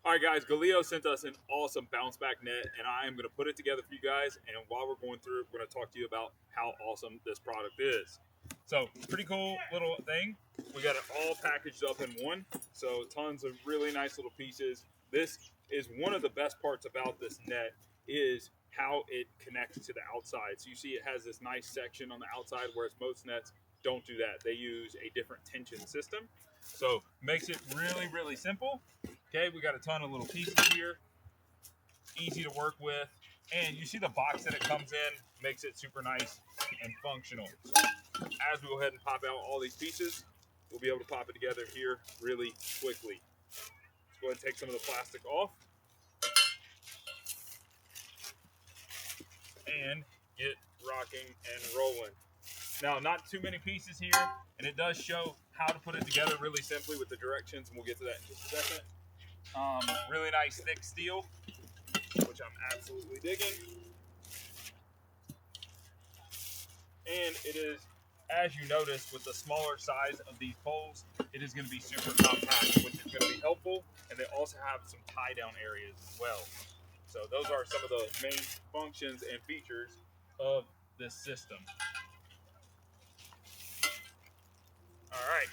All right, guys, Galileo sent us an awesome bounce back net, and I am going to put it together for you guys. And while we're going through it, we're going to talk to you about how awesome this product is. So, pretty cool little thing. We got it all packaged up in one. So, tons of really nice little pieces. This is one of the best parts about this net is how it connects to the outside. So, you see it has this nice section on the outside, whereas most nets don't do that. They use a different tension system. So, makes it really, really simple. Okay, we got a ton of little pieces here, easy to work with, and you see the box that it comes in makes it super nice and functional. So as we go ahead and pop out all these pieces, we'll be able to pop it together here really quickly. Let's go ahead and take some of the plastic off and get rocking and rolling. Now, not too many pieces here, and it does show how to put it together really simply with the directions, and we'll get to that in just a second. Really nice thick steel, which I'm absolutely digging. And it is, as you notice, with the smaller size of these poles, it is going to be super compact, which is going to be helpful. And they also have some tie down areas as well. So those are some of the main functions and features of this system. All right.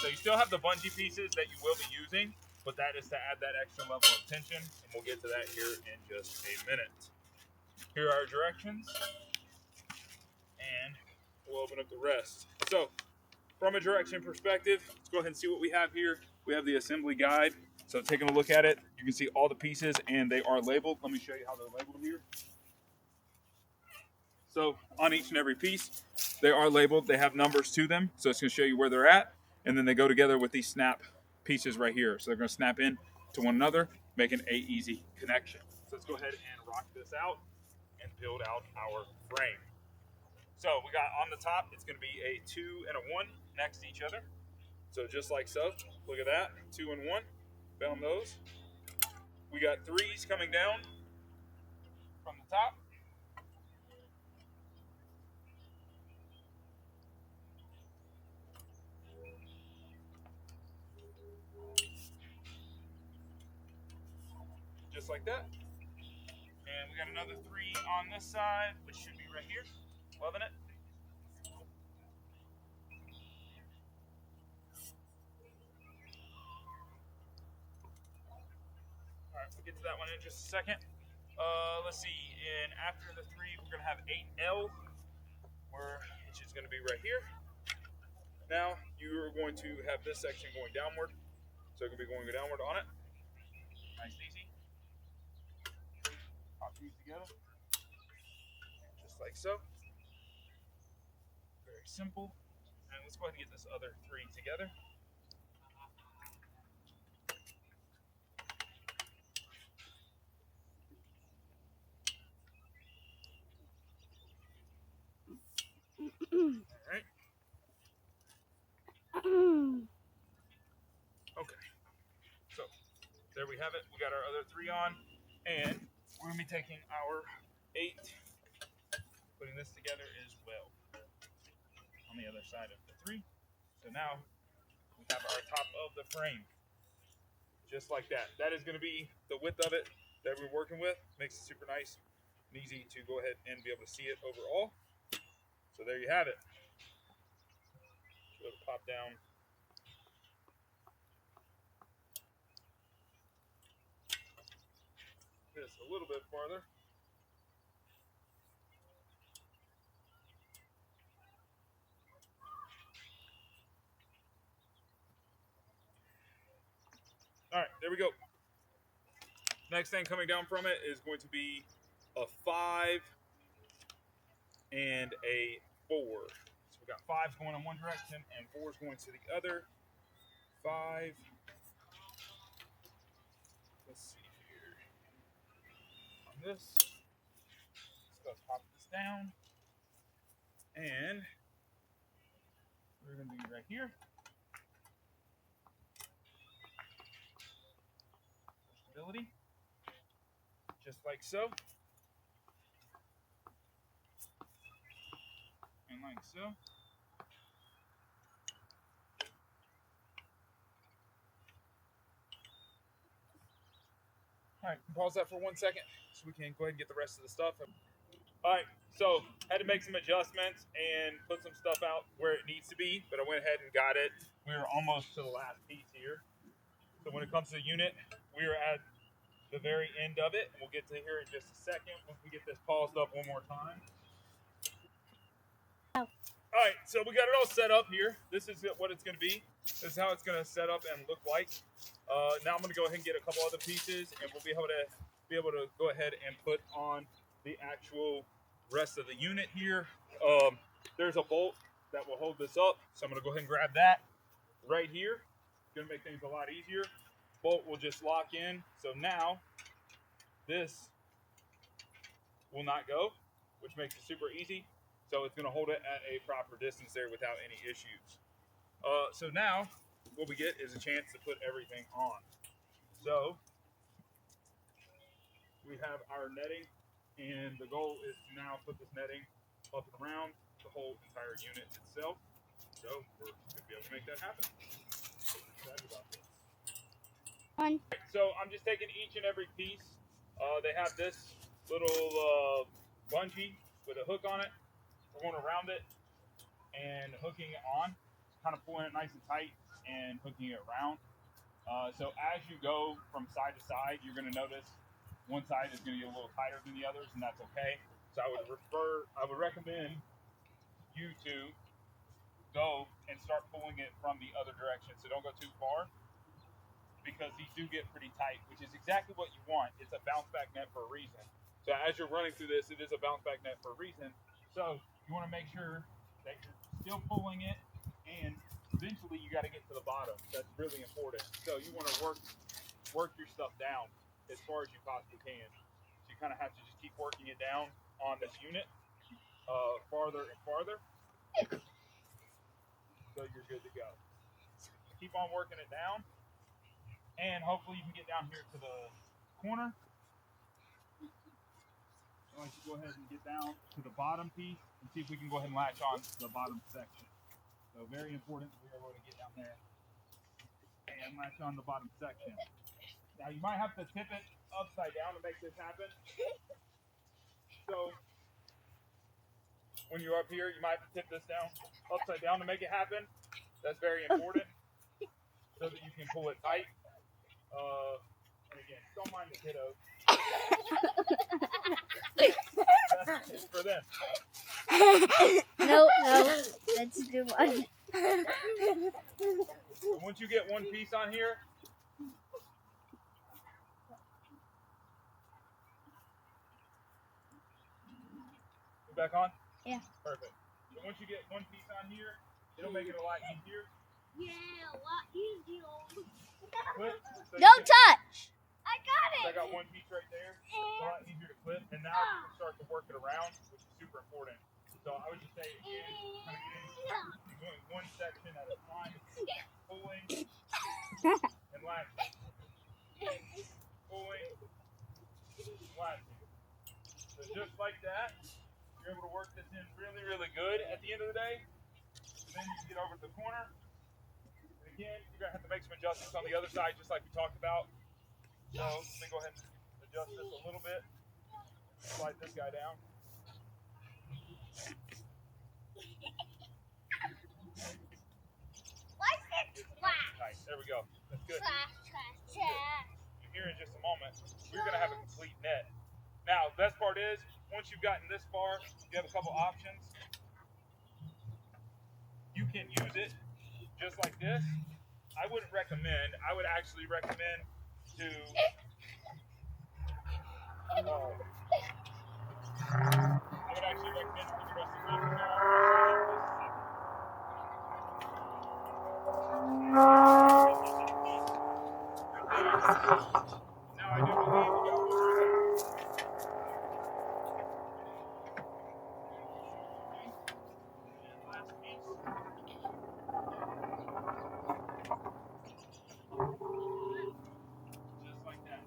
So you still have the bungee pieces that you will be using, but that is to add that extra level of tension, and we'll get to that here in just a minute. Here are our directions, and we'll open up the rest. So, from a direction perspective, let's go ahead and see what we have here. We have the assembly guide. So taking a look at it, you can see all the pieces, and they are labeled. Let me show you how they're labeled here. So on each and every piece, they are labeled. They have numbers to them, so it's going to show you where they're at. And then they go together with these snap pieces right here. So they're going to snap in to one another, making an easy connection. So let's go ahead and rock this out and build out our frame. So we got on the top, it's going to be a 2 and a 1 next to each other. So just like so. Look at that, 2 and 1. Found those. We got 3s coming down from the top. Just like that. And we got another 3 on this side, which should be right here. Loving it. All right, we'll get to that one in just a second. Let's see. And after the 3, we're going to have 8L, which is going to be right here. Now, you're going to have this section going downward. So it's going to be going downward on it. Nice and easy. Pop these together. Just like so. Very simple. And let's go ahead and get this other 3 together. All right. Okay. So there we have it. We got our other 3 on, and we're gonna be taking our 8, putting this together as well on the other side of the 3. So now we have our top of the frame, just like that. That is going to be the width of it that we're working with. Makes it super nice and easy to go ahead and be able to see it overall. So there you have it. Go to pop down. This a little bit farther. All right, there we go. Next thing coming down from it is going to be a 5 and a 4. So we got 5s going in one direction and 4s going to the other. 5. Let's see here. On this, let's pop this down. And we're going to be right here. Stability. Just like so. And like so. All right, pause that for 1 second so we can go ahead and get the rest of the stuff. All right, so had to make some adjustments and put some stuff out where it needs to be, but I went ahead and got it. We were almost to the last piece here. So when it comes to the unit, we are at the very end of it. We'll get to here in just a second once we get this paused up one more time. Oh. All right, so we got it all set up here. This is what it's going to be. This is how it's going to set up and look like. Now I'm going to go ahead and get a couple other pieces, and we'll be able to go ahead and put on the actual rest of the unit here. There's a bolt that will hold this up, so I'm going to go ahead and grab that right here. It's going to make things a lot easier. Bolt will just lock in, so now this will not go, which makes it super easy. So it's going to hold it at a proper distance there without any issues. So now what we get is a chance to put everything on. So we have our netting, and the goal is to now put this netting up and around the whole entire unit itself. So we're going to be able to make that happen. So excited about this. So I'm just taking each and every piece. They have this little bungee with a hook on it. We're going around it and hooking it on, kind of pulling it nice and tight and hooking it around. So as you go from side to side, you're going to notice one side is going to get a little tighter than the others, and that's okay. So I would recommend you to go and start pulling it from the other direction. So don't go too far, because these do get pretty tight, which is exactly what you want. It's a bounce back net for a reason. So as you're running through this, it is a bounce back net for a reason. So you want to make sure that you're still pulling it, and eventually you got to get to the bottom. That's really important. So you want to work your stuff down as far as you possibly can. So you kind of have to just keep working it down on this unit, farther and farther, so you're good to go. Keep on working it down, and hopefully you can get down here to the corner. I want you to go ahead and get down to the bottom piece and see if we can go ahead and latch on to the bottom section. So very important that we're able to get down there and latch on the bottom section. Now you might have to tip it upside down to make this happen. So when you're up here, you might have to tip this down upside down to make it happen. That's very important so that you can pull it tight. And again, don't mind the kiddos. It's for them. No, that's too much. So once you get one piece on here, you back on? Yeah. Perfect. So once you get one piece on here, it'll make it a lot easier. Yeah, a lot easier. Clip, so Don't touch! I got it! So I got one piece right there. It's a lot easier to clip, and now you can start to work it around, which is super important. So I would just say, again, you're doing one section at a time, pulling and latching. Pulling, latching. So just like that, you're able to work this in really, really good at the end of the day. Then you can get over to the corner. And again, you're going to have to make some adjustments on the other side, just like we talked about. So let me go ahead and adjust this a little bit. Slide this guy down. Nice. There we go. That's good. Here in just a moment, we're going to have a complete net. Now, the best part is, once you've gotten this far, you have a couple options. You can use it just like this. I wouldn't recommend. I would actually recommend to put the rest of the now I do believe we got over last piece. Just like that.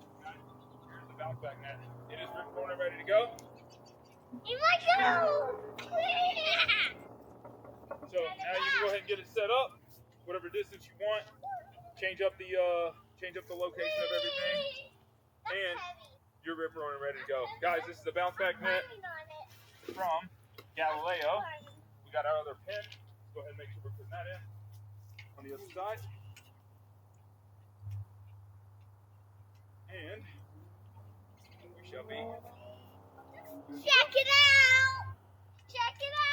Here's the bounce back net. It is rip corner ready to go. Here I go! So now you can go ahead and get it set up, whatever distance you want. Change up the location of everything. and your ripper on and ready to go. Guys, this is the bounce back net from Galileo. We got our other pin. Go ahead and make sure we're putting that in on the other side. And we shall be. Check it out! Check it out!